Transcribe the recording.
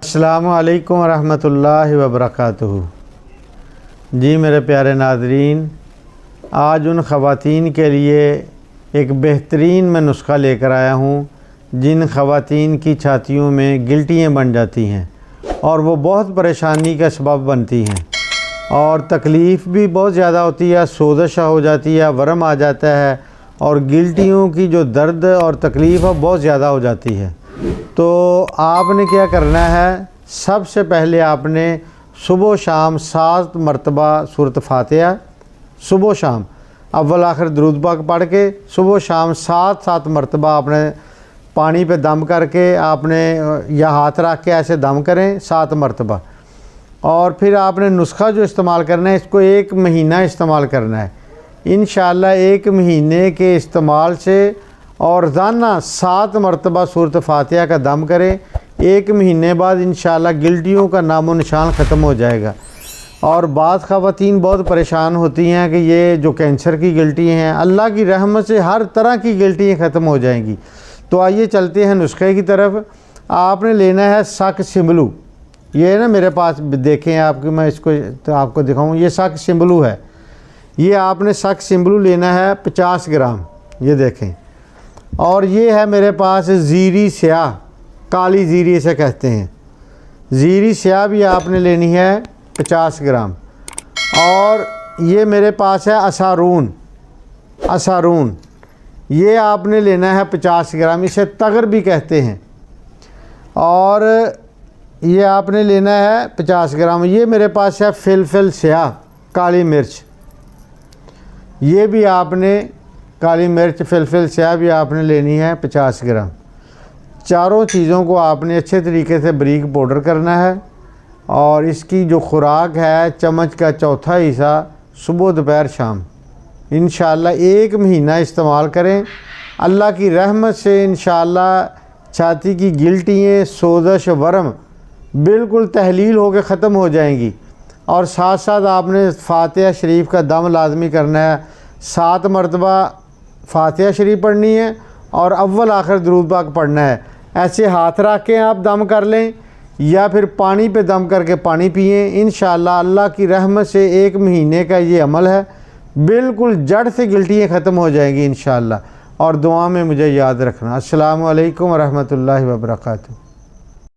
السلام علیکم ورحمۃ اللہ وبرکاتہ۔ جی میرے پیارے ناظرین، آج ان خواتین کے لیے ایک بہترین میں نسخہ لے کر آیا ہوں جن خواتین کی چھاتیوں میں گلٹیاں بن جاتی ہیں اور وہ بہت پریشانی کا سبب بنتی ہیں اور تکلیف بھی بہت زیادہ ہوتی ہے، سوزش ہو جاتی ہے، ورم آ جاتا ہے اور گلٹیوں کی جو درد اور تکلیف ہے بہت زیادہ ہو جاتی ہے۔ تو آپ نے کیا کرنا ہے، سب سے پہلے آپ نے صبح و شام 7 مرتبہ سورۃ فاتحہ، صبح و شام اول آخر درود پاک پڑھ کے صبح و شام 7 مرتبہ آپ نے پانی پہ دم کر کے آپ نے یا ہاتھ رکھ کے ایسے دم کریں 7 مرتبہ، اور پھر آپ نے نسخہ جو استعمال کرنا ہے اس کو 1 مہینہ استعمال کرنا ہے انشاءاللہ۔ 1 مہینے کے استعمال سے اور روزانہ 7 مرتبہ سورۃ فاتحہ کا دم کریں، 1 مہینے بعد انشاءاللہ گلٹیوں کا نام و نشان ختم ہو جائے گا۔ اور بعض خواتین بہت پریشان ہوتی ہیں کہ یہ جو کینسر کی گلٹی ہیں، اللہ کی رحمت سے ہر طرح کی گلٹیاں ختم ہو جائیں گی۔ تو آئیے چلتے ہیں نسخے کی طرف۔ آپ نے لینا ہے سک سمبلو، یہ نا میرے پاس دیکھیں آپ کی، میں اس کو آپ کو دکھاؤں، یہ سک سمبلو ہے۔ یہ آپ نے سک سمبلو لینا ہے 50 گرام، یہ دیکھیں۔ اور یہ ہے میرے پاس زیری سیاہ، کالی زیری اسے کہتے ہیں، زیری سیاہ بھی آپ نے لینی ہے 50 گرام۔ اور یہ میرے پاس ہے اسارون، یہ آپ نے لینا ہے 50 گرام، اسے تگر بھی کہتے ہیں۔ اور یہ آپ نے لینا ہے 50 گرام۔ یہ میرے پاس ہے فلفل سیاہ، کالی مرچ، یہ بھی آپ نے کالی مرچ فلفل سیاہ بھی آپ نے لینی ہے 50 گرام۔ چاروں چیزوں کو آپ نے اچھے طریقے سے باریک پاؤڈر کرنا ہے، اور اس کی جو خوراک ہے چمچ کا چوتھا حصہ صبح دوپہر شام انشاءاللہ 1 مہینہ استعمال کریں۔ اللہ کی رحمت سے انشاءاللہ چھاتی کی گلٹیاں، سوزش، ورم بالکل تحلیل ہو کے ختم ہو جائیں گی۔ اور ساتھ ساتھ آپ نے فاتحہ شریف کا دم لازمی کرنا ہے، 7 مرتبہ فاتحہ شریف پڑھنی ہے اور اول آخر درود پاک پڑھنا ہے۔ ایسے ہاتھ رکھ کے آپ دم کر لیں یا پھر پانی پہ دم کر کے پانی پئیں، انشاءاللہ اللہ کی رحمت سے 1 مہینے کا یہ عمل ہے، بالکل جڑ سے گلٹیاں ختم ہو جائیں گی انشاءاللہ۔ اور دعا میں مجھے یاد رکھنا۔ السلام علیکم ورحمۃ اللہ وبرکاتہ۔